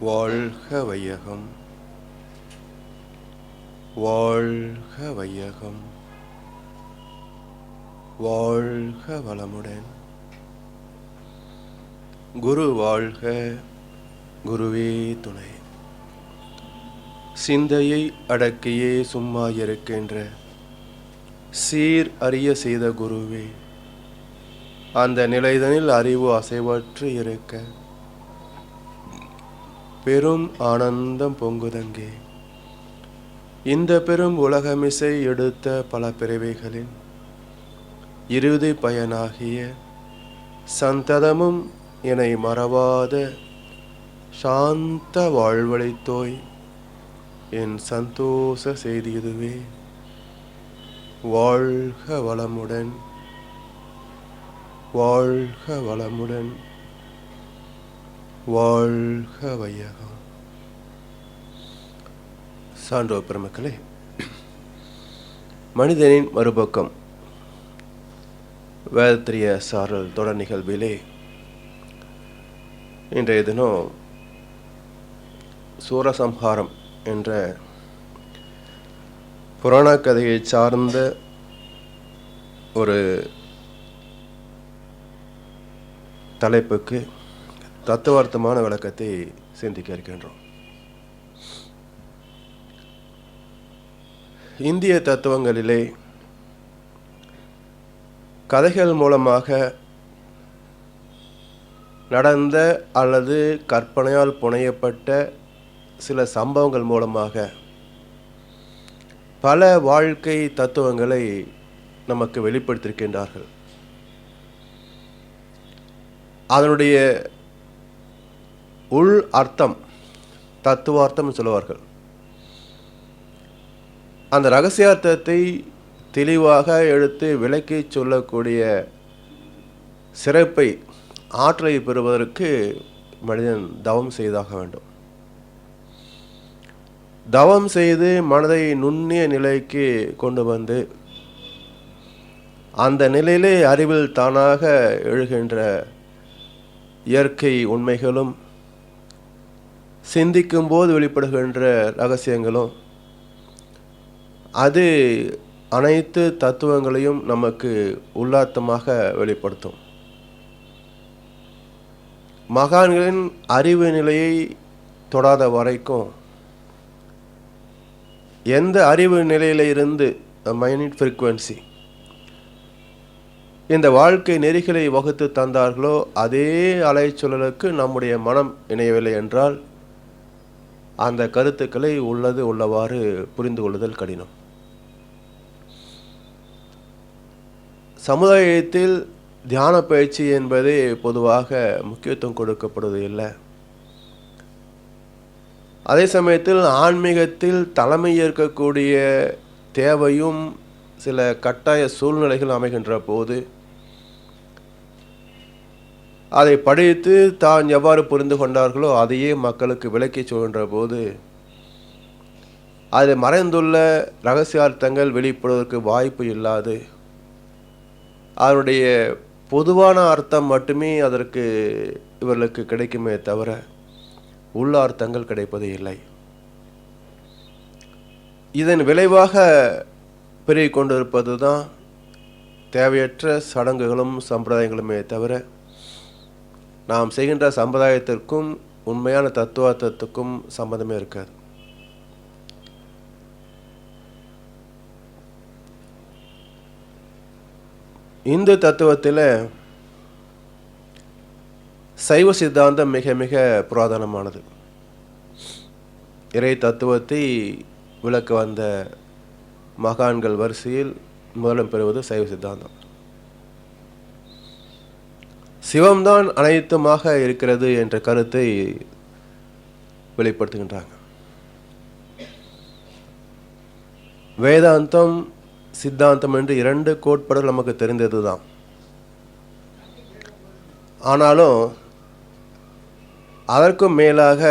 வாழ்க வையகம், வாழ்க வையகம், வாழ்க வளமுடன். குரு வாழ்க, குருவே துணை. சிந்தையை அடக்கியே சும்மா இருக்கின்ற சீர் அறிய செய்த குருவே, அந்த நிலைதனில் அறிவு அசைவற்று இருக்க பெரும் ஆனந்தம் பொங்குதங்கே. இந்த பெரும் உலகமிசை எடுத்த பல பிறவைகளின் இறுதி பயனாகிய சந்ததமும் என்னை மறவாத சாந்த வாழ்வழித்தோய் என் சந்தோஷ செய்தி இதுவே. வாழ்க வளமுடன், வாழ்க வளமுடன், வாழ்க வையகம். சான்றோர் பெருமக்களே, மனிதனின் மறுபக்கம் வேதத்திரிய சாரல் தொடர் நிகழ்விலே இன்றைய தினம் சூரசம்ஹாரம் என்ற புராண கதையை சார்ந்த ஒரு தலைப்புக்கு தத்துவார்த்தமான விளக்கத்தை சிந்திக்க இருக்கின்றோம். இந்திய தத்துவங்களிலே கதைகள் மூலமாக நடந்த அல்லது கற்பனையால் புனையப்பட்ட சில சம்பவங்கள் மூலமாக பல வாழ்க்கை தத்துவங்களை நமக்கு வெளிப்படுத்தியிருக்கின்றார்கள். அதனுடைய உள் அர்த்தம் தத்துவார்த்தம் சொல்லுவார்கள். அந்த ரகசியார்த்தத்தை தெளிவாக எடுத்து விளக்கி சொல்லக்கூடிய சிறப்பை ஆற்றலை பெறுவதற்கு மனிதன் தவம் செய்தாக வேண்டும். தவம் செய்து மனதை நுண்ணிய நிலைக்கு கொண்டு வந்து அந்த நிலையிலே அறிவில் தானாக எழுகின்ற இயற்கை உண்மைகளும் சிந்திக்கும் போது வெளிப்படுகின்ற ரகசியங்களும் அது அனைத்து தத்துவங்களையும் நமக்கு உள்ளார்த்தமாக வெளிப்படுத்தும். மகான்களின் அறிவு நிலையை தொடாத வரைக்கும் எந்த அறிவு நிலையில இருந்து மைனிட் ஃப்ரீக்குவன்சி இந்த வாழ்க்கை நெறிகளை வகுத்து தந்தார்களோ அதே அலைச்சூழலுக்கு நம்முடைய மனம் இணையவில்லை என்றால் அந்த கருத்துக்களை உள்ளது உள்ளவாறு புரிந்து கொள்ளுதல் கடினம். சமுதாயத்தில் தியான பயிற்சி என்பதே பொதுவாக முக்கியத்துவம் கொடுக்கப்படுவது இல்லை. அதே சமயத்தில் ஆன்மீகத்தில் தலைமை ஏற்கக்கூடிய தேவையும் சில கட்டாய சூழ்நிலைகள் அமைகின்ற போது அதை படித்து தான் எவ்வாறு புரிந்து கொண்டார்களோ அதையே மக்களுக்கு விளக்கி சொல்கின்ற போது அதில் மறைந்துள்ள இரகசியார்த்தங்கள் வெளிப்படுவதற்கு வாய்ப்பு இல்லாது அதனுடைய பொதுவான அர்த்தம் மட்டுமே அதற்கு இவர்களுக்கு கிடைக்குமே தவிர உள்ளார்த்தங்கள் கிடைப்பது இல்லை. இதன் விளைவாக பெருகி கொண்டிருப்பது தான் தேவையற்ற சடங்குகளும் சம்பிரதாயங்களுமே தவிர நாம் செய்கின்ற சம்பிரதாயத்திற்கும் உண்மையான தத்துவார்த்தத்துக்கும் சம்பந்தமே இருக்காது. இந்து தத்துவத்தில் சைவ சித்தாந்தம் மிக மிக புராதனமானது. இறை தத்துவத்தை விளக்க வந்த மகான்கள் வரிசையில் முதலம் பெறுவது சைவ சித்தாந்தம். சிவம்தான் அனைத்துமாக இருக்கிறது என்ற கருத்தை வெளிப்படுத்துகின்றாங்க. வேதாந்தம் சித்தாந்தம் என்று இரண்டு கோட்பாடுகள் நமக்கு தெரிந்தது தான். ஆனாலும் அதற்கும் மேலாக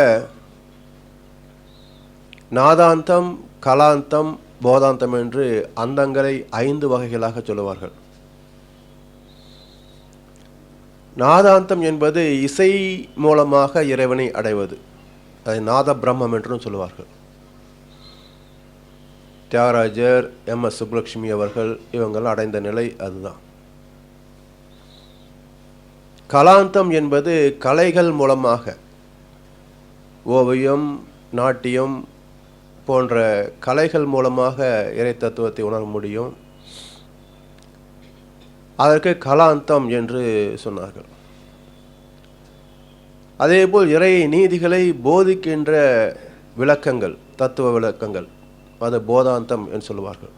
நாதாந்தம், கலாந்தம், போதாந்தம் என்று அந்தங்களை 5 வகைகளாக சொல்லுவார்கள். நாதாந்தம் என்பது இசை மூலமாக இறைவனை அடைவது. அதை நாத பிரம்மம் என்றும் சொல்லுவார்கள். தியாகராஜர், எம்.எஸ். சுப்புலட்சுமி அவர்கள் இவங்கள் அடைந்த நிலை அதுதான். கலாந்தம் என்பது கலைகள் மூலமாக, ஓவியம், நாட்டியம் போன்ற கலைகள் மூலமாக இறை தத்துவத்தை உணர முடியும். அதற்கு கலாந்தம் என்று சொன்னார்கள். அதேபோல் இறை நீதிகளை போதிக்கின்ற விளக்கங்கள், தத்துவ விளக்கங்கள், அது போதாந்தம் என்று சொல்லுவார்கள்.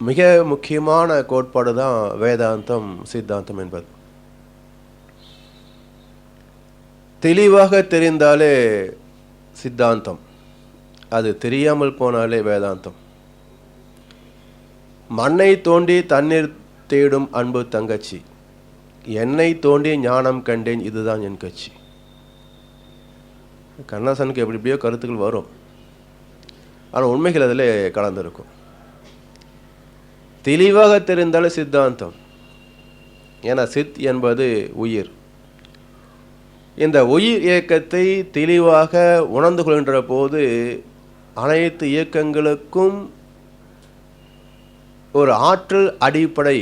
மிக முக்கியமான கோட்பாடு தான் வேதாந்தம், சித்தாந்தம் என்பது. தெளிவாக தெரிந்தாலே சித்தாந்தம், அது தெரியாமல் போனாலே வேதாந்தம். மண்ணை தோண்டி தண்ணீர் தேடும் அன்பு தங்கச்சி, என்னை தோண்டி ஞானம் கண்டேன், இதுதான் என் கட்சி. கண்ணாசனுக்கு எப்படி எப்படியோ கருத்துக்கள் வரும், ஆனால் உண்மைகள் அதில் கலந்துருக்கும். தெளிவாக தெரிந்தாலே சித்தாந்தம். ஏன்னா சித் என்பது உயிர். இந்த உயிர் இயக்கத்தை தெளிவாக உணர்ந்து கொள்கின்ற போது அனைத்து இயக்கங்களுக்கும் ஒரு ஆற்றல் அடிப்படை,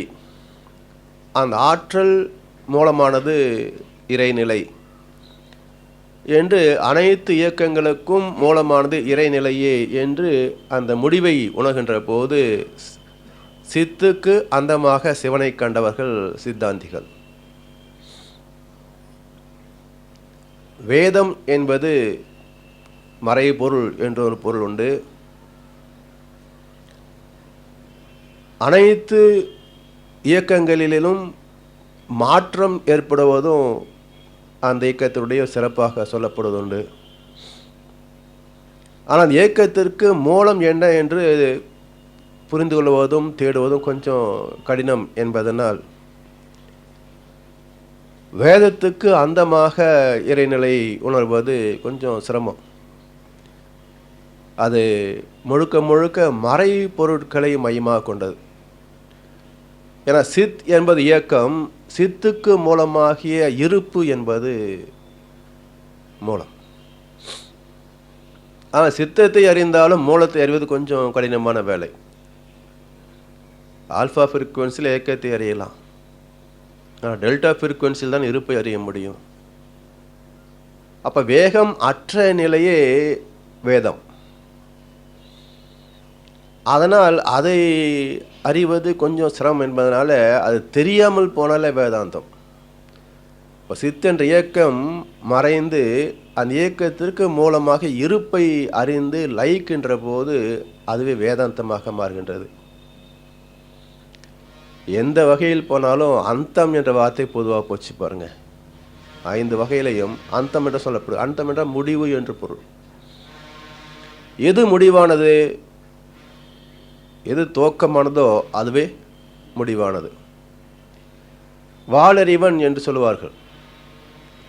அந்த ஆற்றல் மூலமானது இறைநிலை என்று, அனைத்து இயக்கங்களுக்கும் மூலமானது இறைநிலையே என்று அந்த முடிவை உணர்கின்ற போது சித்துக்கு அந்தமாக சிவனை கண்டவர்கள் சித்தாந்திகள். வேதம் என்பது மறைபொருள் என்ற ஒரு பொருள் உண்டு. அனைத்து இயக்கங்களிலும் மாற்றம் ஏற்படுவதும் அந்த இயக்கத்தினுடைய சிறப்பாக சொல்லப்படுவதுண்டு. ஆனால் இயக்கத்திற்கு மூலம் என்ன என்று புரிந்து கொள்வதும் தேடுவதும் கொஞ்சம் கடினம் என்பதனால் வேதத்துக்கு அந்தமாக இறைநிலை உணர்வது கொஞ்சம் சிரமம். அது முழுக்க முழுக்க மறை பொருட்களை மையமாக கொண்டது. ஏன்னா சித் என்பது இயக்கம், சித்துக்கு மூலமாகிய இருப்பு என்பது மூலம். ஆனால் சித்தத்தை அறிந்தாலும் மூலத்தை அறிவது கொஞ்சம் கடினமான வேலை. ஆல்ஃபா ஃப்ரீக்குவன்சியில் இயக்கத்தை அறியலாம், டெல்டா ஃப்ரீக்குவன்சியில் தான் இருப்பை அறிய முடியும். அப்போ வேகம் அற்ற நிலையே வேதம். அதனால் அதை அறிவது கொஞ்சம் சிரமம் என்பதனால அது தெரியாமல் போனாலே வேதாந்தம். இப்போ சித் என்ற இயக்கம் மறைந்து அந்த இயக்கத்திற்கு மூலமாக இருப்பை அறிந்து லயிக்கின்ற போது அதுவே வேதாந்தமாக மாறுகின்றது. எந்த வகையில் போனாலும் அந்தம் என்ற வார்த்தை பொதுவாக போச்சு பாருங்க. 5 வகையிலையும் அந்தம் என்று சொல்லப்படும். அந்தம் என்ற முடிவு என்று பொருள். எது முடிவானது, எது துவக்கமானதோ அதுவே முடிவானது. வாளறிவன் என்று சொல்லுவார்கள்.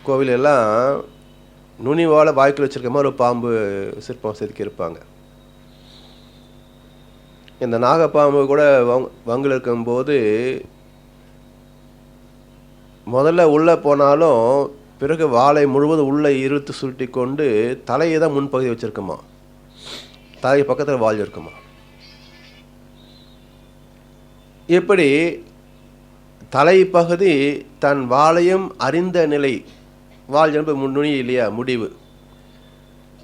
கோவிலெல்லாம் நுனி வாழை வாய்க்குள் வச்சிருக்க மாதிரி ஒரு பாம்பு சிற்பம் செதுக்கியிருப்பாங்க. இந்த நாகப்பாம்பு கூட வங்கில் இருக்கும்போது முதல்ல உள்ளே போனாலும் பிறகு வாளை முழுவதும் உள்ளே இழுத்து சுருட்டி கொண்டு தலையை தான் முன்பகுதி வச்சுருக்குமா, தலை பக்கத்தில் வால் இருக்குமா. இப்படி தலைப்பகுதி தன் வாளையும் அறிந்த நிலை, வால் என்பது நுனி இல்லையா, முடிவு,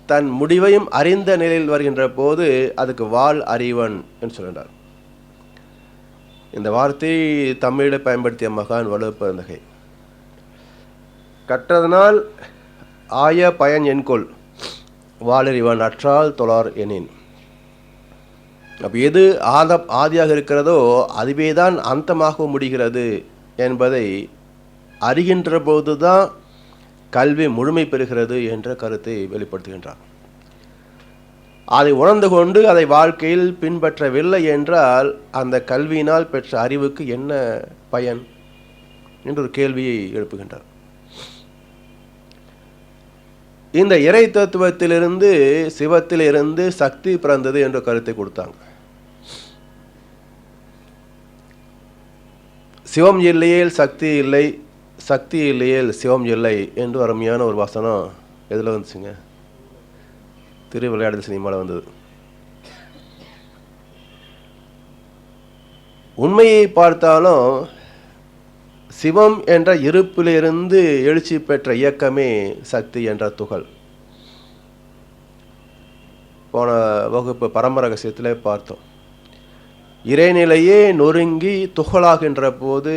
தன் முடிவையும் அறிந்த நிலையில் வருகின்ற போது அதுக்கு வாள் அறிவன் என்று சொல்கின்றார். இந்த வார்த்தை தமிழில் பயன்படுத்திய மகான் வலுப்பெருந்தகை. கற்றதனால் ஆய பயன் என்கொள், வாளறிவன் அற்றால் தொழார் எனின். அப்போ எது ஆதியாக இருக்கிறதோ அதுவே தான் அந்தமாக முடிகிறது என்பதை அறிகின்ற போது தான் கல்வி முழுமை பெறுகிறது என்ற கருத்தை வெளிப்படுத்துகின்றார். அதை உணர்ந்து கொண்டு அதை வாழ்க்கையில் பின்பற்றவில்லை என்றால் அந்த கல்வியினால் பெற்ற அறிவுக்கு என்ன பயன் என்ற ஒரு கேள்வியை எழுப்புகின்றார். இந்த இறை தத்துவத்திலிருந்து, சிவத்திலிருந்து சக்தி பிறந்தது என்ற கருத்தை கொடுத்தாங்க. சிவம் இல்லையே சக்தி இல்லை சக்தி இல்லையேல் சிவம் இல்லை என்று அருமையான ஒரு வசனம் எதில் வந்துச்சுங்க? திருவிளையாடல் சினிமாவில் வந்தது. உண்மையை பார்த்தாலும் சிவம் என்ற இருப்பிலிருந்து எழுச்சி பெற்ற இயக்கமே சக்தி என்ற துகள். போன வகுப்பு பரமரகசியத்திலே பார்த்தோம். இறைநிலையே நொறுங்கி துகளாகின்ற போது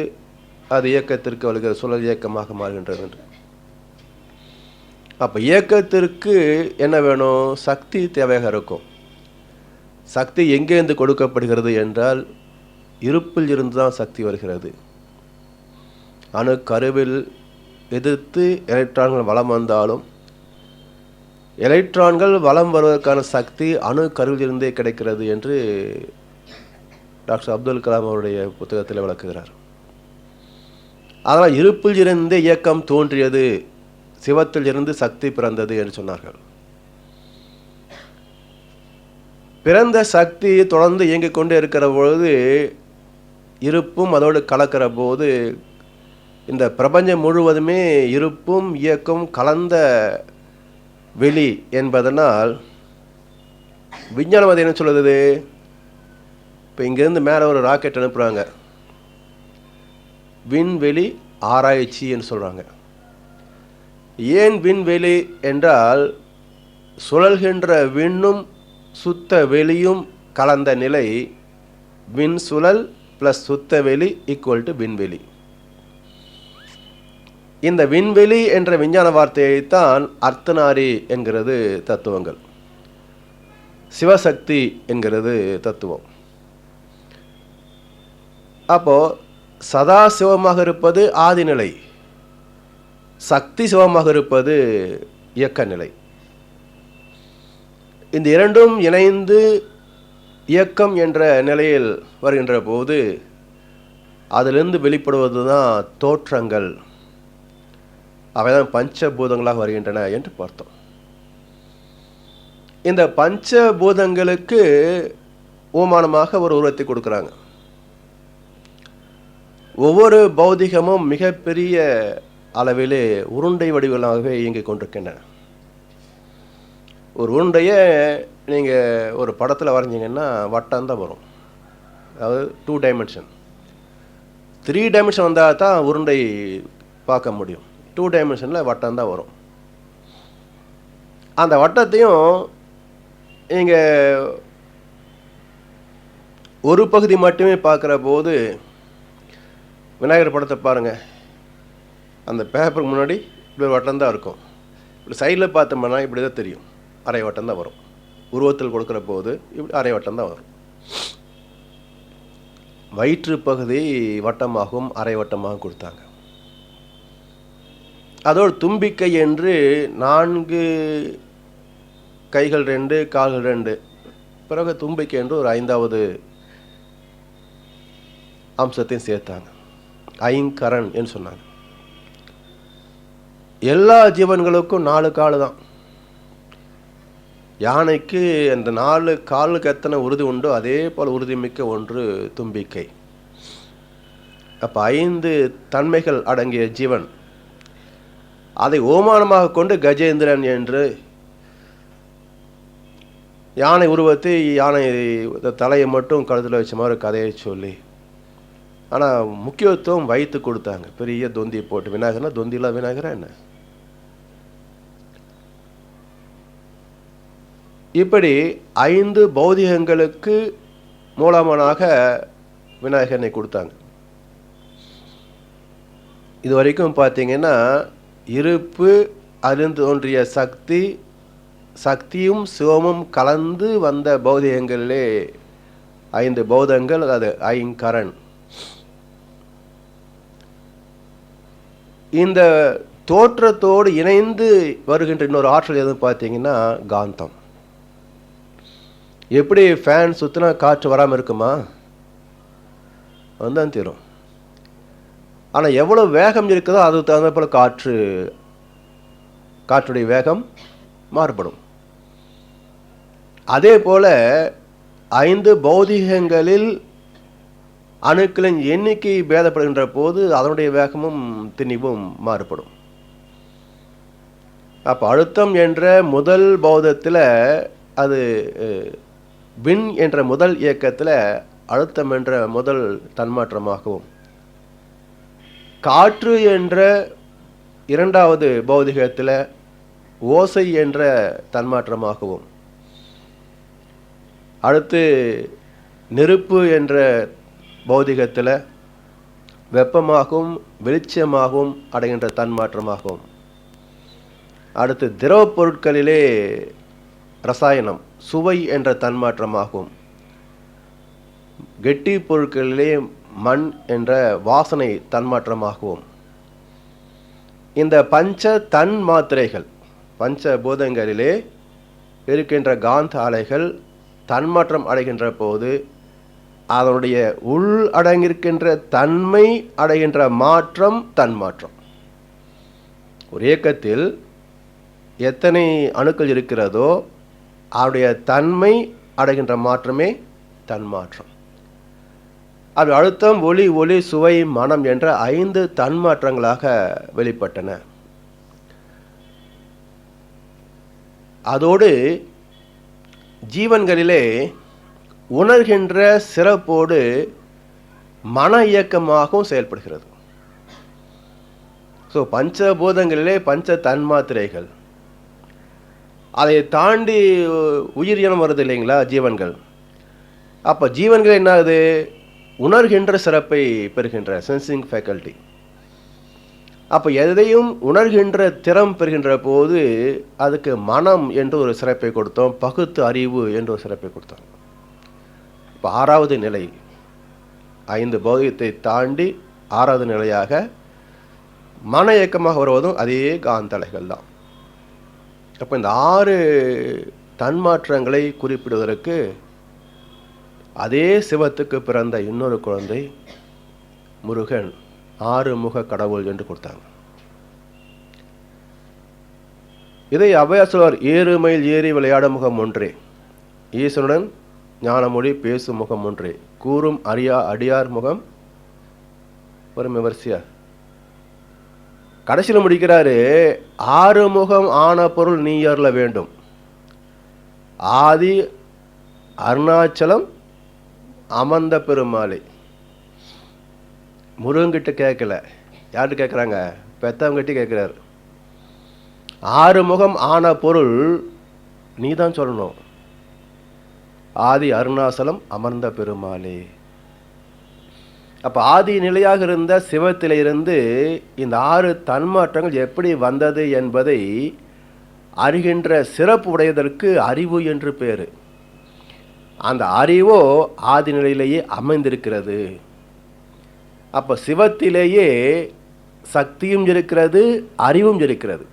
அது இயக்கத்திற்கு வருகிற சுழல் இயக்கமாக மாறுகின்றது என்று. அப்போ இயக்கத்திற்கு என்ன வேணும்? சக்தி தேவையாக இருக்கும். சக்தி எங்கேருந்து கொடுக்கப்படுகிறது என்றால் இருப்பில் இருந்து தான் சக்தி வருகிறது. அணு கருவில் எதிர்த்து எலக்ட்ரான்கள் வலம் வந்தாலும் எலக்ட்ரான்கள் வலம் வருவதற்கான சக்தி அணு கருவிலிருந்தே கிடைக்கிறது என்று டாக்டர் அப்துல் கலாம் அவருடைய புத்தகத்தில் விளக்குகிறார். அதனால் இருப்பில் இருந்தே இயக்கம் தோன்றியது, சிவத்தில் இருந்து சக்தி பிறந்தது என்று சொன்னார்கள். பிறந்த சக்தி தொடர்ந்து இயங்கிக் கொண்டே இருக்கிற பொழுது இருப்பும் அதோடு கலக்கிற போது இந்த பிரபஞ்சம் முழுவதுமே இருப்பும் இயக்கம் கலந்த வெளி என்பதனால் விஞ்ஞானம் அது என்ன சொல்லுது? இப்போ இங்கேருந்து மேலே ஒரு ராக்கெட் அனுப்புகிறாங்க, விண்வெளி ஆராய்ச்சி என்று சொல்கிறாங்க. ஏன் விண்வெளி என்றால் சுழல்கின்ற விண்ணும் சுத்த வெளியும் கலந்த நிலை விண் சுழல் ப்ளஸ் சுத்த வெளி ஈக்குவல் டு விண்வெளி. இந்த விண்வெளி என்ற விஞ்ஞான வார்த்தையைத்தான் அர்த்தநாரி என்கிறது தத்துவங்கள், சிவசக்தி என்கிறது தத்துவம். அப்போ சதா சிவமாக இருப்பது ஆதிநிலை, சக்தி சிவமாக இருப்பது இயக்க நிலை. இந்த இரண்டும் இணைந்து இயக்கம் என்ற நிலையில் வருகின்ற போது அதிலிருந்து வெளிப்படுவது தான் தோற்றங்கள். அவைதான் பஞ்சபூதங்களாக வருகின்றன என்று பார்த்தோம். இந்த பஞ்சபூதங்களுக்கு ஓமானமாக ஒரு உருவத்தை கொடுக்குறாங்க. ஒவ்வொரு பௌதிகமும் மிகப்பெரிய அளவிலே உருண்டை வடிவங்களாகவே இயங்கிக் கொண்டிருக்கின்றன. ஒரு உருண்டையை நீங்கள் ஒரு படத்தில் வரைஞ்சிங்கன்னா வட்டம் தான் வரும், அதாவது 2 டைமென்ஷன். 3 டைமென்ஷன் வந்தால் தான் உருண்டை பார்க்க முடியும். 2 டைமென்ஷனில் வட்டம் தான் வரும். அந்த வட்டத்தையும் நீங்கள் ஒரு பகுதி மட்டுமே பார்க்குற போது விநாயகர் படத்தை பாருங்கள், அந்த பேப்பருக்கு முன்னாடி இப்படி ஒரு வட்டம் தான் இருக்கும். இப்படி சைடில் பார்த்தோம்னா இப்படி தான் தெரியும், அரை வட்டம் தான் வரும். உருவத்தில் கொடுக்குற போது இப்படி அரை வட்டம் தான் வரும். வயிற்று பகுதி வட்டமாகவும் அரை வட்டமாகவும் கொடுத்தாங்க. அதோடு தும்பிக்கை என்று 4 கைகள் 2 கால்கள் 2, பிறகு தும்பிக்கை என்று ஒரு 5வது அம்சத்தையும் சேர்த்தாங்க, ஐங்கரன் என்று சொன்னாங்க. எல்லா ஜீவன்களுக்கும் 4 கால் தான். யானைக்கு அந்த 4 காலுக்கு எத்தனை உறுதி உண்டோ அதே போல் உறுதிமிக்க ஒன்று தும்பிக்கை. அப்போ 5 தன்மைகள் அடங்கிய ஜீவன். அதை ஓமானமாக கொண்டு கஜேந்திரன் என்று யானை உருவத்தை, யானை தலையை மட்டும் கழுத்தில் வச்ச மாதிரி கதையை சொல்லி, ஆனால் முக்கியத்துவம் வைத்து கொடுத்தாங்க. பெரிய தொந்தி போட்டு, விநாயகர்னா தொந்திலாம் விநாயகரா என்ன? இப்படி 5 பௌதிகங்களுக்கு மூலமானாக விநாயகனை கொடுத்தாங்க. இது வரைக்கும் பார்த்தீங்கன்னா இருப்பு, அதிலிருந்து தோன்றிய சக்தி, சக்தியும் சிவமும் கலந்து வந்த பௌதிகங்களிலே 5 பௌதங்கள், அது ஐங்கரன். இந்த தோற்றத்தோடு இணைந்து வருகின்ற இன்னொரு ஆற்றல் எதுவும் பார்த்தீங்கன்னா காந்தம். எப்படி ஃபேன் சுற்றினா காற்று வராமல் இருக்குமா? அதுதான் தீரும். ஆனால் எவ்வளோ வேகம் இருக்குதோ அதுக்கு தகுந்த போல் காற்றுடைய வேகம் மாறுபடும். அதே போல் 5 பௌதிகங்களில் அணுக்களின் எண்ணிக்கை பேதப்படுகின்ற போது அதனுடைய வேகமும் திணிவும் மாறுபடும். அப்போ அழுத்தம் என்ற முதல் பௌதத்தில் அது விண் என்ற முதல் இயக்கத்தில் அழுத்தம் என்ற முதல் தன்மாற்றமாகவும், காற்று என்ற இரண்டாவது பௌதிகத்தில் ஓசை என்ற தன்மாற்றமாகவும், அடுத்து நெருப்பு என்ற பௌதிகத்தில் வெப்பமாகவும் வெளிச்சமாகவும் அடைகின்ற தன்மாற்றமாகவும், அடுத்து திரவ பொருட்களிலே ரசாயனம் சுவை என்ற தன்மாற்றமாகவும், கெட்டி பொருட்களிலே மண் என்ற வாசனை தன்மாற்றமாகவும், இந்த பஞ்ச தன் மாத்திரைகள் பஞ்ச பூதங்களிலே இருக்கின்ற காந்த அலைகள் தன்மாற்றம் அடைகின்ற போது அதனுடைய உள் அடங்கியிருக்கின்ற தன்மை அடைகின்ற மாற்றம் தன்மாற்றம். ஒரு இயக்கத்தில் எத்தனை அணுக்கள் இருக்கிறதோ அவருடைய தன்மை அடைகின்ற மாற்றமே தன்மாற்றம். அது அழுத்தம், ஒளி, ஒளி, சுவை, மனம் என்ற 5 தன்மாற்றங்களாக வெளிப்பட்டன. அதோடு ஜீவன்களிலே உணர்கின்ற சிறப்போடு மன இயக்கமாகவும் செயல்படுகிறது. ஸோ பஞ்சபூதங்களிலே பஞ்ச தன்மாத்திரைகள், அதை தாண்டி உயிரினம் வருது இல்லைங்களா ஜீவன்கள். அப்போ ஜீவன்கள் என்ன ஆகுது? உணர்கின்ற சிறப்பை பெறுகின்ற சென்சிங் ஃபேக்கல்ட்டி. அப்போ எதையும் உணர்கின்ற திறம் பெறுகின்ற போது அதுக்கு மனம் என்று ஒரு சிறப்பை கொடுத்தோம், பகுத்து அறிவு என்று ஒரு சிறப்பை கொடுத்தோம். இப்போ 6வது நிலை, 5 பௌதிகத்தை தாண்டி 6வது நிலையாக மன இயக்கமாக வருவதும் அதே காந்தலைகள் தான். அப்போ இந்த 6 தன்மாற்றங்களை குறிப்பிடுவதற்கு அதே சிவத்துக்கு பிறந்த இன்னொரு குழந்தை முருகன் 6 முக கடவுள் என்று கொடுத்தாங்க. இதை ஔவையார் சொல்வார், 7 மைல் ஏறி விளையாட முகம் ஒன்றே, ஈசனுடன் ஞானமொழி பேசும் முகம் ஒன்றே, கூறும் அடியார் முகம் ஒரு விமர்சியா. கடைசியில் முடிக்கிறாரு, 6 முகம் ஆன பொருள் நீ அருள வேண்டும், ஆதி அருணாச்சலம் அமர்ந்த பெருமாளை. முருகன்கிட்ட கேட்கல, யார்கிட்ட கேட்குறாங்க? பெத்தவங்கிட்ட கேட்குறாரு. 6 முகம் ஆன பொருள் நீ தான் சொல்லணும், ஆதி அருணாச்சலம் அமர்ந்த பெருமாளே. அப்போ ஆதி நிலையாக இருந்த சிவத்திலிருந்து இந்த 6 தன்மாற்றங்கள் எப்படி வந்தது என்பதை அறிகின்ற சிறப்பு உடையதற்கு அறிவு என்று பேர். அந்த அறிவோ ஆதி நிலையிலேயே அமைந்திருக்கிறது. அப்போ சிவத்திலேயே சக்தியும் இருக்கிறது, அறிவும் இருக்கிறது.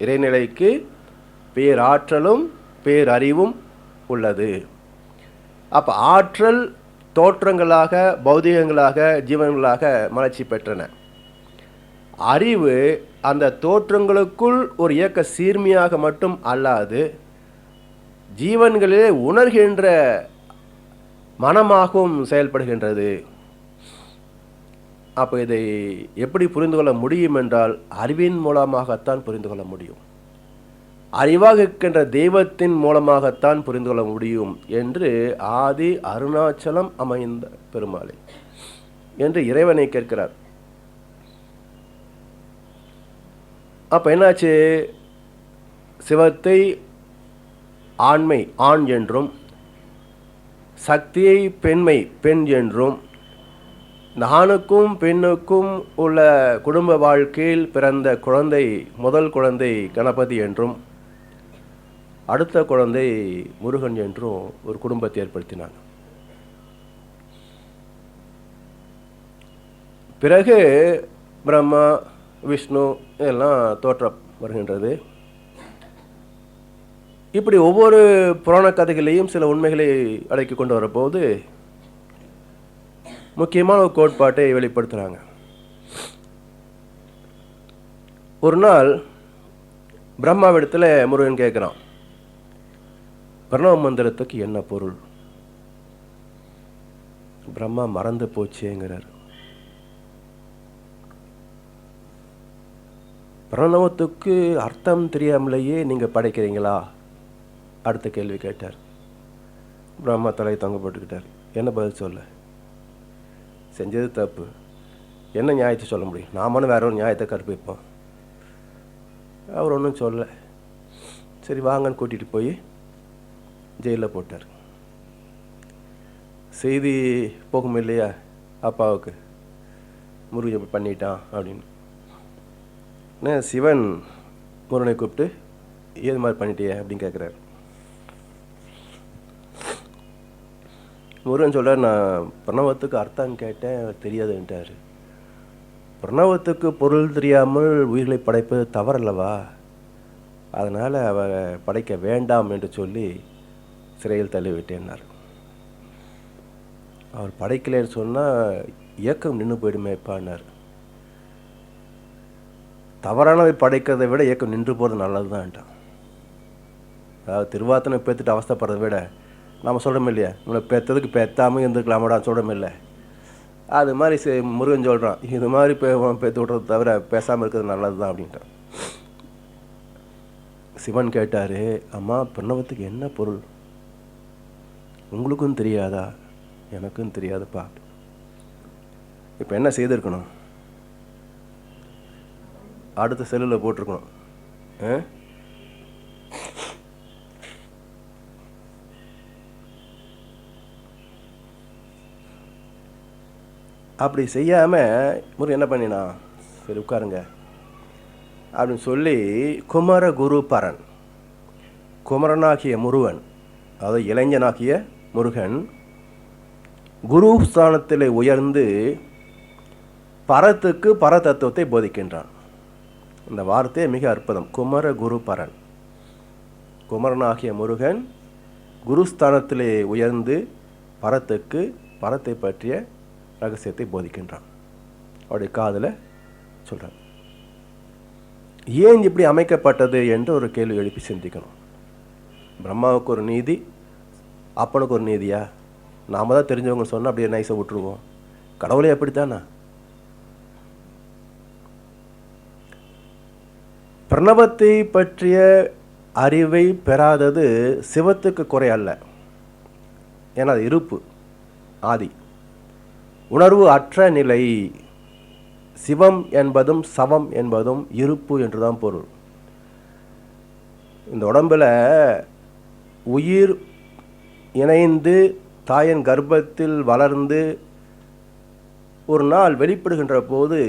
இறைநிலைக்கு பேராற்றலும் பேரறிவும் உள்ளது. அப்போ ஆற்றல் தோற்றங்களாக பௌதிகங்களாக ஜீவன்களாக மலர்ச்சி பெற்றன. அறிவு அந்த தோற்றங்களுக்குள் ஒரு இயக்க சீர்மையாக மட்டும் அல்லாது ஜீவன்களிலே உணர்கின்ற மனமாகவும் செயல்படுகின்றது. அப்போ இதை எப்படி புரிந்து கொள்ள முடியும் என்றால் அறிவின் மூலமாகத்தான் புரிந்து கொள்ள முடியும், அறிவாக இருக்கின்ற தெய்வத்தின் மூலமாகத்தான் புரிந்து கொள்ள முடியும் என்று ஆதி அருணாச்சலம் அமைந்த பெருமாளை என்று இறைவனை கேட்கிறார். அப்போ என்னாச்சு? சிவத்தை ஆண்மை ஆண் என்றும், சக்தியை பெண்மை பெண் என்றும், இந்த ஆணுக்கும் பெண்ணுக்கும் உள்ள குடும்ப வாழ்க்கையில் பிறந்த குழந்தை முதல் குழந்தை கணபதி என்றும், அடுத்த குழந்தை முருகன் என்றும் ஒரு குடும்பத்தை ஏற்படுத்தினாங்க. பிறகு பிரம்மா விஷ்ணு இதெல்லாம் தோற்றம் வருகின்றது. இப்படி ஒவ்வொரு புராண கதைகளையும் சில உண்மைகளை அடக்கி கொண்டு வரப்போது முக்கியமான ஒரு கோட்பாட்டை வெளிப்படுத்துகிறாங்க. ஒரு நாள் பிரம்மாவிடத்தில் முருகன் கேட்குறான், பிரணவ மந்திரத்துக்கு என்ன பொருள்? பிரம்மா மறந்து போச்சேங்கிறார். பிரணவத்துக்கு அர்த்தம் தெரியாமலேயே நீங்கள் படைக்கிறீங்களா? அடுத்த கேள்வி கேட்டார். பிரம்மா தலையை தொங்க போட்டுக்கிட்டார். என்ன பதில் சொல்ல? செஞ்சது தப்பு, என்ன நியாயத்தை சொல்ல முடியும்? நாமளும் வேற ஒரு நியாயத்தை கற்பிப்போம். அவர் ஒன்றும் சொல்ல. சரி வாங்கன்னு கூட்டிகிட்டு போய் ஜெயிலில் போட்டார். செய்தி போகும் இல்லையா அப்பாவுக்கு, முருகன் எப்படி பண்ணிட்டான் அப்படின்னு. சிவன் முருகனை கூப்பிட்டு ஏது மாதிரி பண்ணிட்டிய அப்படின்னு கேட்குறாரு. முருகன் சொல்கிறார், நான் பிரணவத்துக்கு அர்த்தம் கேட்டேன், தெரியாதுன்ட்டார். பிரணவத்துக்கு பொருள் தெரியாமல் உயிர்களை படைப்பது தவறல்லவா? அதனால் அவரை படைக்க வேண்டாம் என்று சொல்லி சிறையில் தள்ளிவிட்டேன்னார். அவர் படைக்கலைன்னு சொன்னால் இயக்கம் நின்று போயிடுமேப்பான்னார். தவறானதை படைக்கிறதை விட இயக்கம் நின்று போகிறது நல்லது தான்ட்டான். அதாவது திருவாத்தனை பேத்துட்டு அவஸ்தைப்படுறதை விட நம்ம சொல்கிறோம் இல்லையா, உங்களை பெற்றதுக்கு பெற்றாமல் இருந்துக்கலாமாடா சொல்கிறோம் இல்லை. அது மாதிரி முருகன் சொல்கிறான், இது மாதிரி பேத்து விட்றது தவிர பேசாமல் இருக்கிறது நல்லது தான் அப்படின்ட்டான். சிவன் கேட்டார், அம்மா பிரணவத்துக்கு என்ன பொருள்? உங்களுக்கும் தெரியாதா? எனக்கும் தெரியாதுப்பா. இப்போ என்ன செய்திருக்கணும்? அடுத்த செல்லில் போட்டிருக்கணும். அப்படி செய்யாமல் முருகன் என்ன பண்ணினா, சரி உட்காருங்க அப்படின்னு சொல்லி குமர குரு பரன், குமரனாகிய முருகன், அதாவது இளைஞனாகிய முருகன் குரு ஸ்தானத்தில் உயர்ந்து பரத்துக்கு பரதத்துவத்தை போதிக்கின்றான். இந்த வார்த்தை மிக அற்புதம். குமர குரு பரன், குமரனாகிய முருகன் குருஸ்தானத்திலே உயர்ந்து பரத்துக்கு பரத்தை பற்றிய ரகசியத்தை போதிக்கின்றான். அவருடைய காதில் சொல்கிறான். ஏன் இப்படி அமைக்கப்பட்டது என்று ஒரு கேள்வி எழுப்பி சிந்திக்கணும். பிரம்மாவுக்கு ஒரு நீதி, அப்பனுக்கு ஒரு நீதியா? நாம தான் தெரிஞ்சவங்க சொன்னால் அப்படியே நைஸை விட்டுருவோம். கடவுளே அப்படித்தானா? பிரணவத்தை பற்றிய அறிவை பெறாதது சிவத்துக்கு குறை அல்ல. ஏன்னா அது இருப்பு, ஆதி, உணர்வு அற்ற நிலை. சிவம் என்பதும் சவம் என்பதும் இருப்பு என்றுதான் பொருள். இந்த உடம்பில் உயிர் இணைந்து தாயின் கர்ப்பத்தில் வளர்ந்து ஒரு நாள் வெளிப்படுகின்ற போது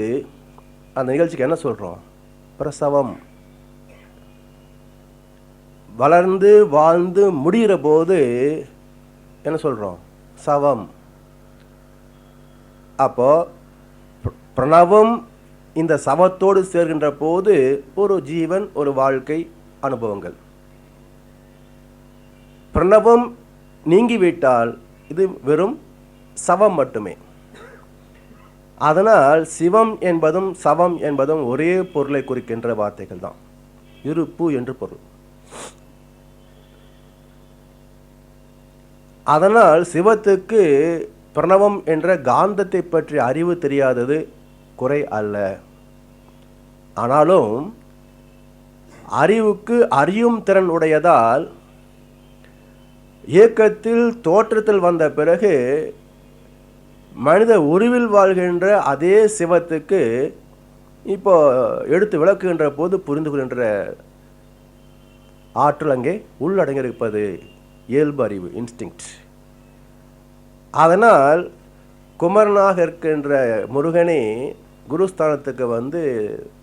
அந்த நிகழ்ச்சிக்கு என்ன சொல்கிறோம்? பிரசவம். வளர்ந்து வாழ்ந்து முடிகிற போது என்ன சொல்கிறோம்? சவம். அப்போ பிரணவம் இந்த சவத்தோடு சேர்கின்ற போது ஒரு ஜீவன், ஒரு வாழ்க்கை அனுபவங்கள். பிரணவம் நீங்கிவிட்டால் இது வெறும் சவம் மட்டுமே. அதனால் சிவம் என்பதும் சவம் என்பதும் ஒரே பொருளை குறிக்கின்ற வார்த்தைகள் தான், இருப்பு என்று பொருள். அதனால் சிவத்துக்கு பிரணவம் என்ற காந்தத்தை பற்றி அறிவு தெரியாதது குறை அல்ல. ஆனாலும் அறிவுக்கு அறியும் திறன் உடையதால் இயக்கத்தில் தோற்றத்தில் வந்த பிறகு மனித உருவில் வாழ்கின்ற அதே சிவத்துக்கு இப்போ எடுத்து விளக்குகின்ற போது புரிந்து கொள்கின்ற ஆற்றல் அங்கே உள்ளடங்கியிருப்பது இயல்பு அறிவு, இன்ஸ்டிங்க்ட். அதனால் குமரனாக இருக்கின்ற முருகனே குருஸ்தானத்துக்கு வந்து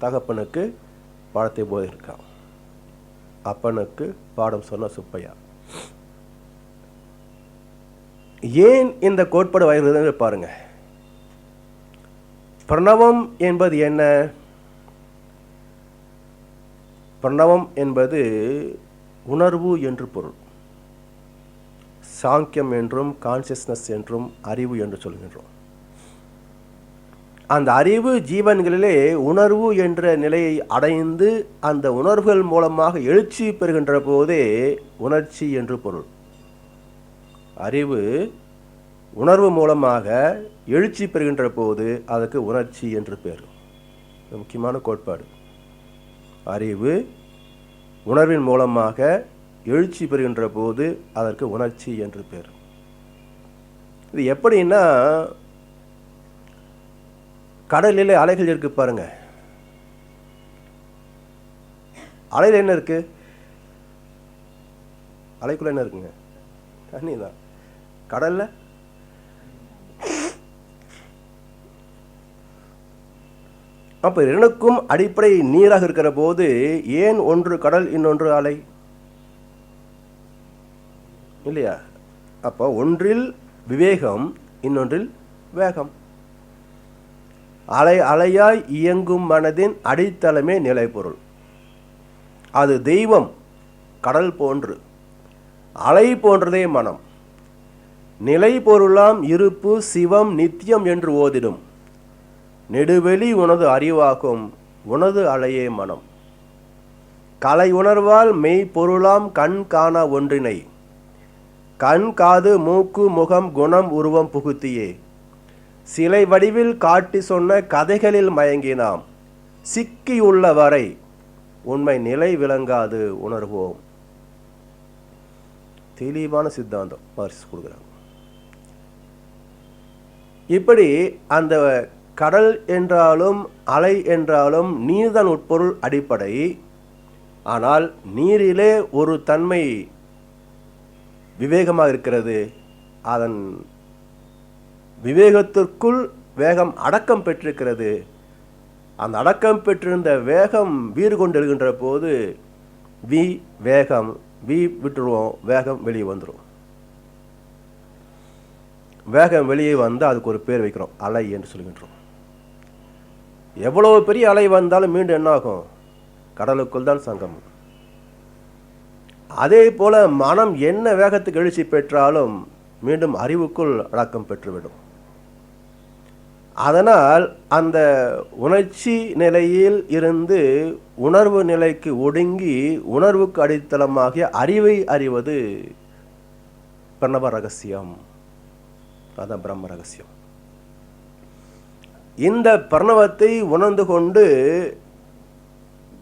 தகப்பனுக்கு பாடத்தை போதிருக்கான். அப்பனுக்கு பாடம் சொன்ன சுப்பையா. ஏன் இந்த கோட்பாடு வருகிறது பாருங்க. பிரணவம் என்பது என்ன? பிரணவம் என்பது உணர்வு என்று பொருள். சாங்கியம் என்றும் கான்சியஸ்னஸ் என்றும் அறிவு என்று சொல்கின்றோம். அந்த அறிவு ஜீவன்களிலே உணர்வு என்ற நிலையை அடைந்து அந்த உணர்வுகள் மூலமாக எழுச்சி பெறுகின்ற போதே உணர்ச்சி என்று பொருள். அறிவு உணர்வு மூலமாக எழுச்சி பெறுகின்ற போது அதுக்கு உணர்ச்சி என்று பேர். முக்கியமான கோட்பாடு. அறிவு உணர்வின் மூலமாக எழுச்சி பெறுகின்ற போது அதற்கு உணர்ச்சி என்று பேர். இது எப்படின்னா, கடலில் அலைகள் இருக்கு பாருங்க. அலையில் என்ன இருக்கு? அலைக்குள்ள என்ன இருக்குங்க? தண்ணி தான். கடல்ல அப்ப இரண்டுக்கும் அடிப்படை நீராக இருக்கிற போது ஏன் ஒன்று கடல் இன்னொன்று அலை இல்லையா? அப்போ ஒன்றில் விவேகம், இன்னொன்றில் வேகம். அலை அலையாய் இயங்கும் மனதின் அடித்தளமே நிலைப்பொருள். அது தெய்வம் கடல் போன்று, அலை போன்றதே மனம். நிலை பொருளாம் இருப்பு சிவம் நித்தியம் என்று ஓதிடும். நெடுவெளி உனது அறிவாகும், உனது அலையே மனம். கலை உணர்வால் மெய் பொருளாம் கண் காண ஒன்றினை, கண் காது மூக்கு முகம் குணம் உருவம் புகுத்தியே சிலை வடிவில் காட்டி சொன்ன கதைகளில் மயங்கினாம். சிக்கியுள்ள வரை உண்மை நிலை விளங்காது உணர்வோம். தெளிவான சித்தாந்தம் மார்க்ஸ் கொடுக்குறாங்க. இப்படி அந்த கடல் என்றாலும் அலை என்றாலும் நீர்தான் உட்பொருள் அடிப்படை. ஆனால் நீரிலே ஒரு தன்மை விவேகமாக இருக்கிறது. அதன் விவேகத்திற்குள் வேகம் அடக்கம் பெற்றிருக்கிறது. அந்த அடக்கம் பெற்றிருந்த வேகம் வீறு கொண்டு எழுகின்ற போது வேகம் விட்டுருவோம், வேகம் வெளியே வந்துடும். வேகம் வெளியே வந்து அதுக்கு ஒரு பேர் வைக்கிறோம், அலை என்று சொல்கின்றோம். எவ்வளவு பெரிய அலை வந்தாலும் மீண்டும் என்ன ஆகும்? கடலுக்குள் தான் சங்கமம். அதே போல மனம் என்ன வேகத்துக்கு எழுச்சி பெற்றாலும் மீண்டும் அறிவுக்குள் அடக்கம் பெற்றுவிடும். அதனால் அந்த உணர்ச்சி நிலையில் இருந்து உணர்வு நிலைக்கு ஒடுங்கி உணர்வுக்கு அடித்தளமாகிய அறிவை அறிவது பிரணவ ரகசியம். அதான் பிரம்ம ரகசியம். இந்த பிரணவத்தை உணர்ந்து கொண்டு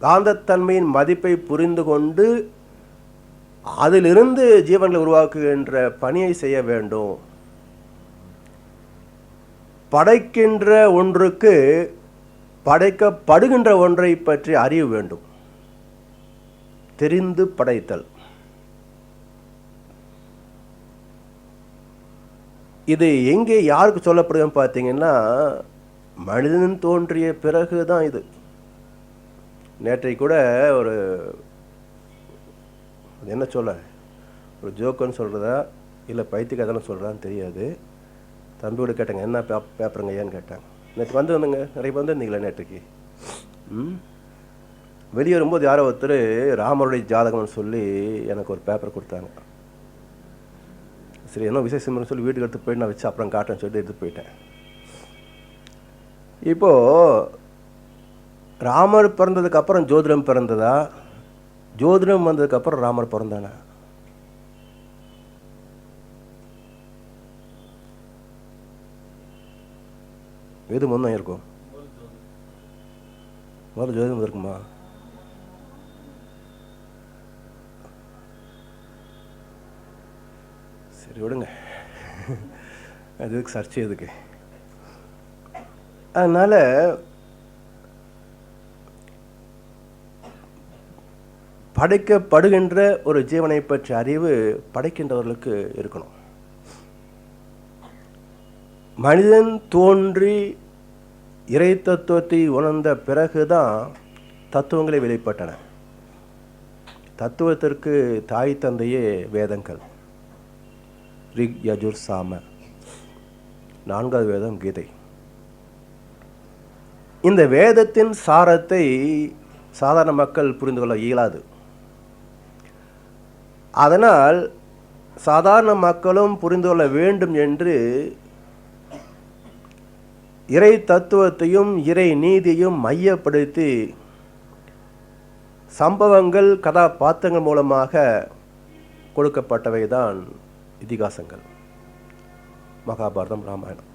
காந்தத்தன்மையின் மதிப்பை புரிந்து கொண்டு அதிலிருந்து ஜீவன்களை உருவாக்குகின்ற பணியை செய்ய வேண்டும். படைக்கின்ற ஒன்றுக்கு படைக்கப்படுகின்ற ஒன்றை பற்றி அறிய வேண்டும். தெரிந்து படைத்தல். இது எங்கே யாருக்கு சொல்லப்படுதுன்னு பார்த்தீங்கன்னா, மனிதன் தோன்றிய பிறகு தான் இது. நேற்றை கூட ஒரு என்ன சொல்ல, ஒரு ஜோக்குன்னு சொல்கிறதா இல்லை பைத்தியக்காரன்னு சொல்கிறான்னு தெரியாது. தம்பியோட கேட்டாங்க, என்ன பேப்பருங்க ஏன்னு கேட்டாங்க. நேற்று வந்துங்க, நிறைய வந்துருந்தீங்களா நேற்றுக்கு? வெளியே வரும்போது யாரோ ஒருத்தர் ராமருடைய ஜாதகம்னு சொல்லி எனக்கு ஒரு பேப்பர் கொடுத்தாங்க. சரி, என்ன விசேஷம்னு சொல்லி வீட்டுக்கு எடுத்து போயிட்டு நான் வச்சு அப்புறம் காட்டுன்னு சொல்லிட்டு எடுத்து போயிட்டேன். இப்போது ராமர் பிறந்ததுக்கு அப்புறம் ஜோதிடம் பிறந்ததா, ஜோதிடம் வந்ததுக்கப்புறம் ராமர் பிறந்தானா? எது முன்ன இருக்கும்? முதல்ல ஜோதிடம் இருக்குமா? சரி விடுங்க, அதுக்கு சர்ச்சை எதுக்கு? அதனால படைக்கப்படுகின்ற ஒரு ஜீவனை பற்றிய அறிவு படைக்கின்றவர்களுக்கு இருக்கணும். மனிதன் தோன்றி இறை தத்துவத்தை உணர்ந்த பிறகுதான் தத்துவங்களை வெளிப்பட்டன. தத்துவத்திற்கு தாய் தந்தையே வேதங்கள். ரிக் யஜுர் சாம, 4வது வேதம் கீதை. இந்த வேதத்தின் சாரத்தை சாதாரண மக்கள் புரிந்து கொள்ள இயலாது. அதனால் சாதாரண மக்களும் புரிந்து கொள்ள வேண்டும் என்று இறை தத்துவத்தையும் இறை நீதியையும் மையப்படுத்தி சம்பவங்கள் கதாபாத்திரங்கள் மூலமாக கொடுக்கப்பட்டவை தான் இதிகாசங்கள். மகாபாரதம், ராமாயணம்.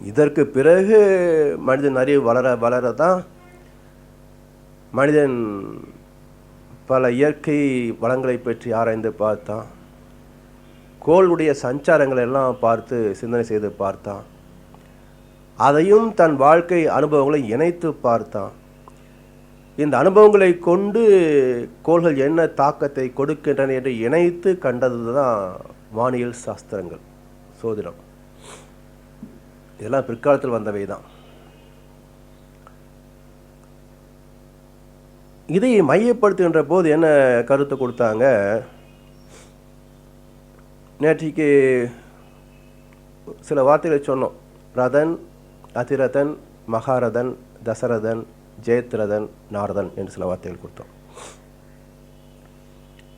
இதற்கு பிறகு மனிதன் அறிவு வளர வளர தான் மனிதன் பல இயற்கை வளங்களை பற்றி ஆராய்ந்து பார்த்தான். கோளுடைய சஞ்சாரங்களை எல்லாம் பார்த்து சிந்தனை செய்து பார்த்தான். அதையும் தன் வாழ்க்கை அனுபவங்களை இணைத்து பார்த்தான். இந்த அனுபவங்களை கொண்டு கோள்கள் என்ன தாக்கத்தை கொடுக்கின்றன என்று இணைத்து கண்டது தான் வானியல் சாஸ்திரங்கள், சோதிடம். இதெல்லாம் பிற்காலத்தில் வந்தவை தான். இதை மையப்படுத்துகின்ற போது என்ன கருத்து கொடுத்தாங்க? நேற்றைக்கு சில வார்த்தைகளை சொன்னோம். ரதன், அதிரதன், மகாரதன், தசரதன், ஜெயத்ரதன், நாரதன் என்று சில வார்த்தைகள் கொடுத்தோம்.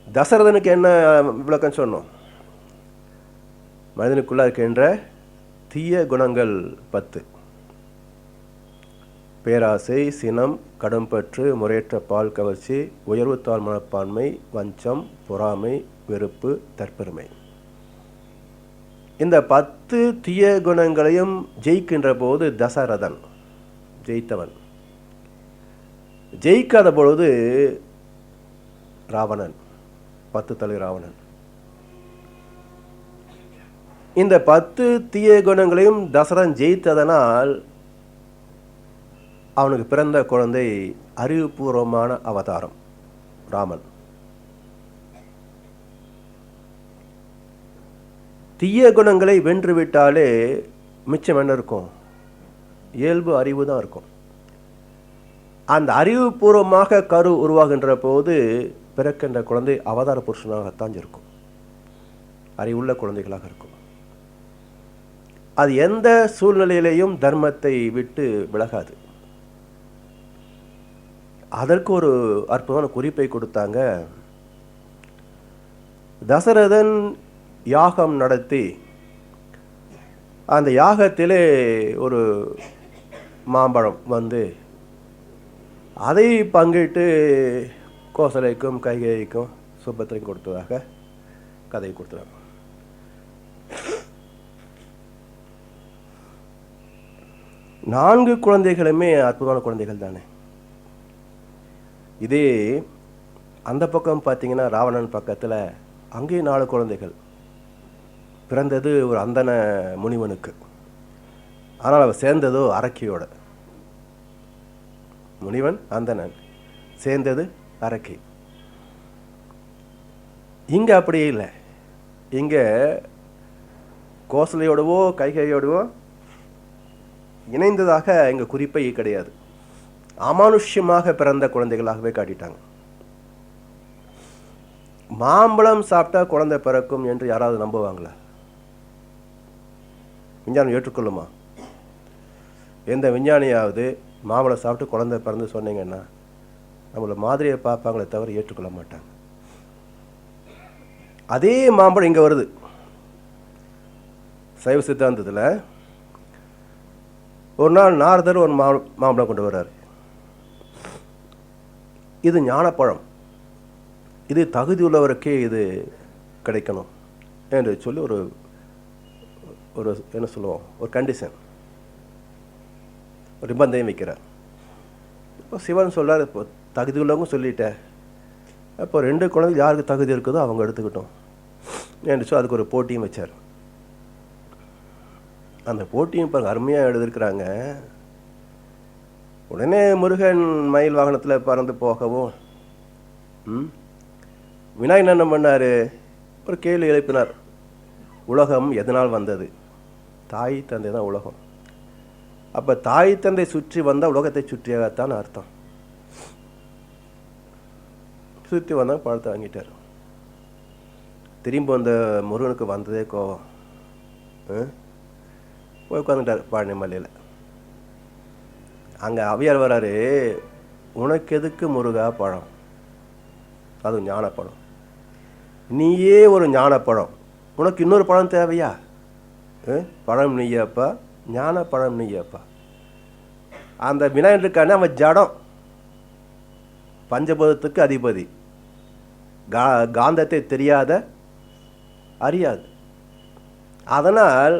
தசரதனுக்கு என்ன விளக்கம் சொன்னோம்? மனிதனுக்குள்ள இருக்கின்ற தீய குணங்கள் 10: பேராசை, சினம், கடும்பற்று, முறையற்ற பால் கவர்ச்சி, உயர்வுத்தாழ் மனப்பான்மை, வஞ்சம், பொறாமை, வெறுப்பு, தற்பெருமை. இந்த 10 தீய குணங்களையும் ஜெயிக்கின்ற போது தசரதன் ஜெயித்தவன். ஜெயிக்காத பொழுது ராவணன், 10 தலை ராவணன். இந்த 10 தீய குணங்களையும் தசரதன் ஜெயித்ததனால் அவனுக்கு பிறந்த குழந்தை அறிவுபூர்வமான அவதாரம் ராமன். தீய குணங்களை வென்றுவிட்டாலே மிச்சம் என்ன இருக்கும்? இயல்பு அறிவு தான் இருக்கும். அந்த அறிவுபூர்வமாக கரு உருவாகின்ற போது பிறக்கின்ற குழந்தை அவதார புருஷனாகத்தான் இருக்கும், அறிவுள்ள குழந்தைகளாக இருக்கும். அது எந்த சூழ்நிலையிலையும் தர்மத்தை விட்டு விலகாது. அதற்கு ஒரு அற்புதமான குறிப்பை கொடுத்தாங்க. தசரதன் யாகம் நடத்தி அந்த யாகத்திலே ஒரு மாம்பழம் வந்து அதை பங்கிட்டு கோசலைக்கும் கைகேயிக்கும் சுபத்திரைக்கும் கொடுத்ததாக கதை கொடுத்தாங்க. நான்கு குழந்தைகளுமே அற்புதமான குழந்தைகள் தானே. இதே அந்த பக்கம் பார்த்தீங்கன்னா ராவணன் பக்கத்தில் அங்கேயும் 4 குழந்தைகள் பிறந்தது ஒரு அந்தன முனிவனுக்கு. ஆனால் அவன் சேர்ந்ததோ அரக்கியோட. முனிவன் அந்தணன், சேர்ந்தது அரக்கி. இங்கே அப்படியே இல்லை. இங்கே கோசலையோடவோ கைகையோடவோ இணைந்ததாக இங்கே குறிப்பை கிடையாது. அமானுஷ்யமாக பிறந்த குழந்தைகளாகவே காட்டிட்டாங்க. மாம்பழம் சாப்பிட்டா குழந்தை பிறக்கும் என்று யாராவது நம்புவாங்களா? விஞ்ஞானம் ஏற்றுக்கொள்ளுமா? எந்த விஞ்ஞானியாவது மாம்பழம் சாப்பிட்டு குழந்தை பிறந்து சொன்னீங்கன்னா நம்மளை மாதிரியை பார்ப்பாங்களே தவிர ஏற்றுக்கொள்ள மாட்டாங்க. அதே மாம்பழம் இங்கே வருது. சைவ சித்தாந்தத்தில் ஒரு நாள் நாரதர் ஒரு மாம்பழம் கொண்டு வர்றாரு. இது ஞானப்பழம், இது தகுதி உள்ளவருக்கே இது கிடைக்கணும் என்று சொல்லி ஒரு ஒரு என்ன சொல்லுவோம், ஒரு கண்டிஷன், ஒரு நிபந்தனை வைக்கிறார். இப்போ சிவன் சொல்கிறார், இப்போ தகுதி உள்ளவங்க சொல்லிட்டேன், அப்போ 2 குழந்தைகள் யாருக்கு தகுதி இருக்குதோ அவங்க எடுத்துக்கிட்டோம் என்று சொல்லி அதுக்கு ஒரு போட்டியும் வச்சார். அந்த போட்டியும் இப்போ அருமையாக எழுதியிருக்கிறாங்க. உடனே முருகன் மயில் வாகனத்தில் பறந்து போகவும் விநாயகன் என்ன பண்ணார்? ஒரு கேள்வி எழுப்பினார். உலகம் எதனால் வந்தது? தாய் தந்தை தான் உலகம். அப்போ தாய் தந்தை சுற்றி வந்தால் உலகத்தை சுற்றியாகத்தான் அர்த்தம். சுற்றி வந்தால் பழத்தை வாங்கிட்டார். திரும்ப அந்த முருகனுக்கு வந்ததே கோபம். போய் உட்காந்துட்டார் பழனி மலையில். அங்கே அவையார் வராரு, உனக்கு எதுக்கு முருகா பழம்? அது ஞானப்பழம். நீயே ஒரு ஞானப்பழம், உனக்கு இன்னொரு பழம் தேவையா? பழம் நீயப்பா, ஞான பழம் நீயப்பா. அந்த விநாயகன் இருக்கானே அவன் ஜடம், பஞ்சபூதத்துக்கு அதிபதி, காந்தத்தை தெரியாத அறியாது. அதனால்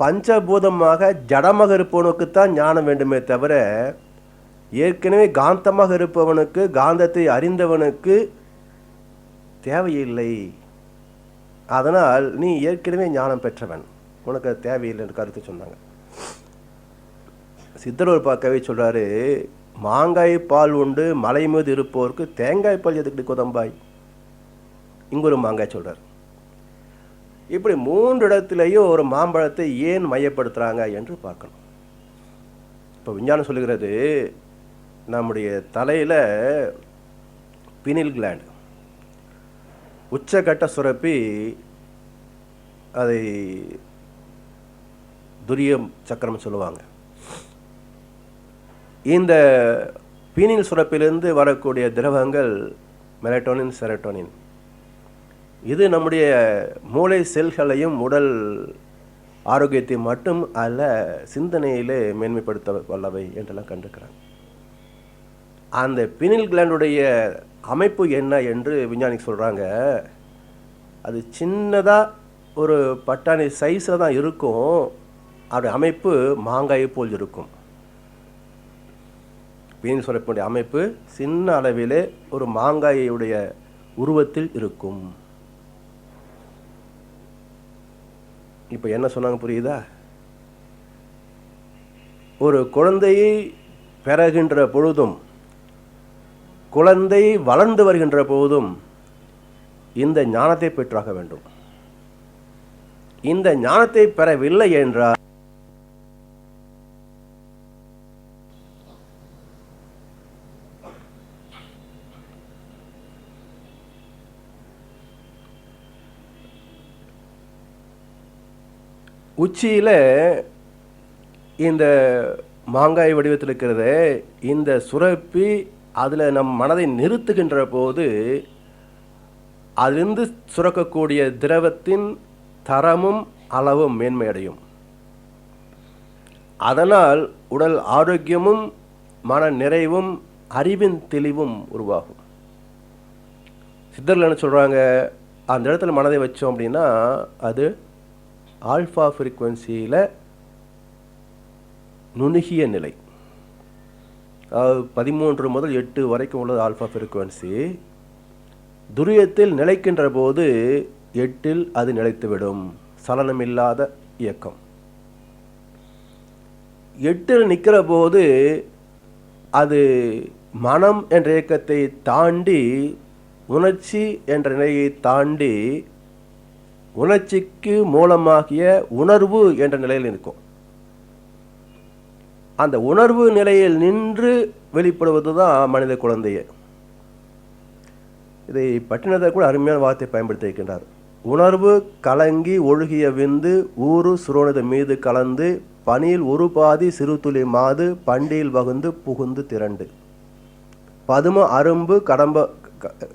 பஞ்சபூதமாக ஜடமாக இருப்பவனுக்குத்தான் ஞானம் வேண்டுமே தவிர ஏற்கனவே காந்தமாக இருப்பவனுக்கு, காந்தத்தை அறிந்தவனுக்கு தேவையில்லை. அதனால் நீ ஏற்கனவே ஞானம் பெற்றவன், உனக்கு அது தேவையில்லை என்று கருத்து சொன்னாங்க. சித்தர் ஒரு கவி சொல்றாரு, மாங்காய் பால் உண்டு மலை மீது இருப்போருக்கு தேங்காய் பால் எதுக்கு கொதம்பாய். இங்க ஒரு மாங்காய் சொல்றார். இப்படி 3 இடத்திலேயும் ஒரு மாம்பழத்தை ஏன் மையப்படுத்துறாங்க என்று பார்க்கணும். இப்போ விஞ்ஞானம் சொல்லுகிறது, நம்முடைய தலையில பினில் கிளாண்ட், உச்சகட்ட சுரப்பி, அதை துரிய சக்கரம் சொல்லுவாங்க. இந்த பீனில் சுரப்பிலிருந்து வரக்கூடிய திரவங்கள் மெலட்டோனின், செரட்டோனின். இது நம்முடைய மூளை செல்களையும் உடல் ஆரோக்கியத்தை மட்டும் அல்ல, சிந்தனையிலே மேன்மைப்படுத்த வல்லவை என்றெல்லாம் கண்டுக்கிறாங்க. அந்த பினில் கிளாண்டுடைய அமைப்பு என்ன என்று விஞ்ஞானி சொல்கிறாங்க. அது சின்னதாக ஒரு பட்டாணி சைஸில் தான் இருக்கும். அதோடைய அமைப்பு மாங்காயை போல் இருக்கும். பீனில் சுரப்பினுடைய அமைப்பு சின்ன அளவிலே ஒரு மாங்காயுடைய உருவத்தில் இருக்கும். இப்போ என்ன சொன்னாங்க புரியுதா? ஒரு குழந்தையை பெறுகின்ற பொழுதும், குழந்தை வளர்ந்து வருகின்ற போதும் இந்த ஞானத்தை பெற்றாக வேண்டும். இந்த ஞானத்தை பெறவில்லை என்றால் உச்சியில் இந்த மாங்காய் வடிவத்தில் இருக்கிறத இந்த சுரப்பி அதில் நம் மனதை நிறுத்துகின்ற போது அதிலிருந்து சுரக்கக்கூடிய திரவத்தின் தரமும் அளவும் மேன்மையடையும். அதனால் உடல் ஆரோக்கியமும் மன நிறைவும் அறிவின் தெளிவும் உருவாகும். சித்தர்கள் என்ன சொல்கிறாங்க, அந்த இடத்துல மனதை வச்சோம் அப்படின்னா அது ஆல்ஃபா ஃப்ரீக்குவன்சியில் நுணுகிய நிலை. அதாவது 13 முதல் 8 வரைக்கும் உள்ளது ஆல்ஃபா ஃப்ரீக்குவன்சி. துரியத்தில் நிலைக்கின்ற போது 8இல் அது நிலைத்துவிடும். சலனமில்லாத இயக்கம். 8இல் நிற்கிற போது அது மனம் என்ற இயக்கத்தை தாண்டி உணர்ச்சி என்ற நிலையை தாண்டி உணர்ச்சிக்கு மூலமாகிய உணர்வு என்ற நிலையில் இருக்கும். அந்த உணர்வு நிலையில் நின்று வெளிப்படுவது தான் மனித குழந்தையே. இதை பட்டினத்தார் கூட அருமையான வார்த்தை பயன்படுத்தி இருக்கின்றார். உணர்வு கலங்கி ஒழுகிய விந்து ஊறு சுரோனித மீது கலந்து பனியில் ஒரு பாதி சிறு துளி மாது பண்டியில் வகுந்து புகுந்து திரண்டு பதும அரும்பு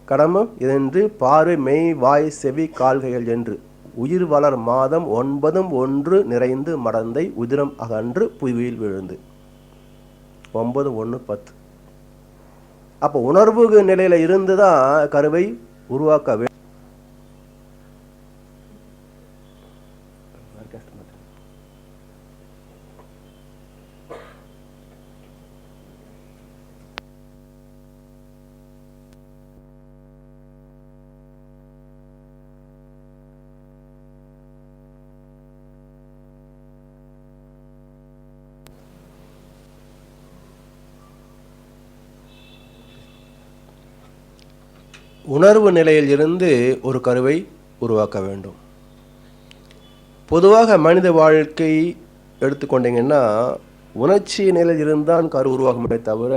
கடம்பம் என்று பார்வை மெய் வாய் செவி கால்கைகள் என்று உயிர் வளர் மாதம் 9 ஒன்று நிறைந்து மடந்தை உதிரம் அகன்று புவியில் விழுந்து 9:1:10. அப்போ உணர்வு நிலையில இருந்துதான் கருவை உருவாக்க வேண்டும். உணர்வு நிலையில் இருந்து ஒரு கருவை உருவாக்க வேண்டும். பொதுவாக மனித வாழ்க்கை எடுத்துக்கொண்டீங்கன்னா உணர்ச்சி நிலையில் இருந்தான் கரு உருவாகுமே தவிர